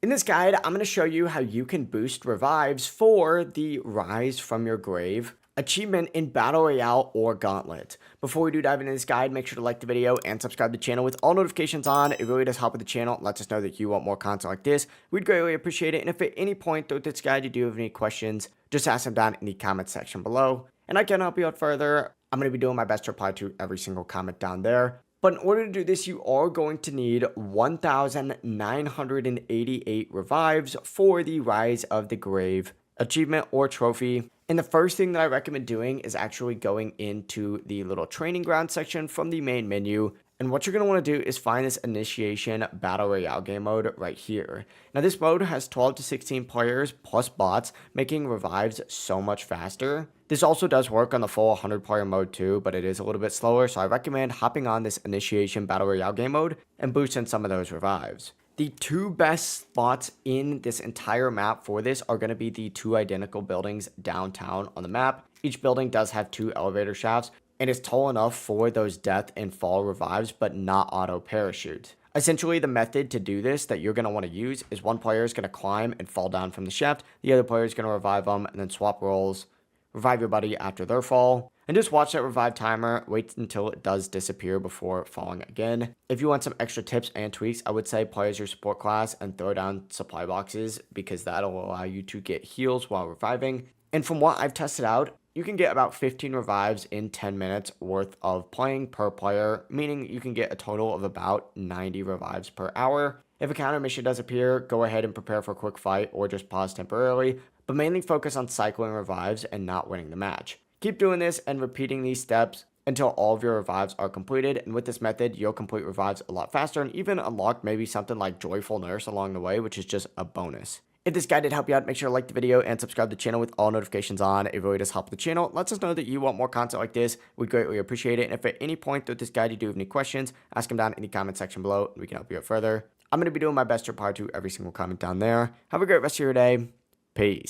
In this guide, I'm going to show you how you can boost revives for the Rise from Your Grave achievement in Battle Royale or Gauntlet. Before we do dive into this guide, make sure to like the video and subscribe to the channel with all notifications on. It really does help with the channel. It lets us know that you want more content like this. We'd greatly appreciate it. And if at any point throughout this guide you do have any questions, just ask them down in the comment section below. And I can help you out further. I'm going to be doing my best to reply to every single comment down there. But in order to do this, you are going to need 1,988 revives for the Rise of the Grave achievement or trophy. And the first thing that I recommend doing is actually going into the little training ground section from the main menu. And what you're going to want to do is find this initiation battle royale game mode right here. Now this mode has 12 to 16 players plus bots, making revives so much faster. This also does work on the full 100 player mode too, but it is a little bit slower. So I recommend hopping on this initiation battle royale game mode and boosting some of those revives. The two best spots in this entire map for this are going to be the two identical buildings downtown on the map. Each building does have two elevator shafts and is tall enough for those death and fall revives, but not auto parachute. Essentially, the method to do this that you're going to want to use is one player is going to climb and fall down from the shaft. The other player is going to revive them and then swap roles, revive your buddy after their fall, and just watch that revive timer, wait until it does disappear before falling again. If you want some extra tips and tweaks, I would say play as your support class and throw down supply boxes because that'll allow you to get heals while reviving. And from what I've tested out, you can get about 15 revives in 10 minutes worth of playing per player, meaning you can get a total of about 90 revives per hour. If a counter mission does appear, go ahead and prepare for a quick fight or just pause temporarily, but mainly focus on cycling revives and not winning the match. Keep doing this and repeating these steps until all of your revives are completed, and with this method, you'll complete revives a lot faster and even unlock maybe something like Joyful Nurse along the way, which is just a bonus. If this guide did help you out, make sure to like the video and subscribe to the channel with all notifications on. It really does help the channel. It lets us know that you want more content like this. We'd greatly appreciate it. And if at any point throughout this guide you do have any questions, ask them down in the comment section below. We can help you out further. I'm going to be doing my best to reply to every single comment down there. Have a great rest of your day. Peace.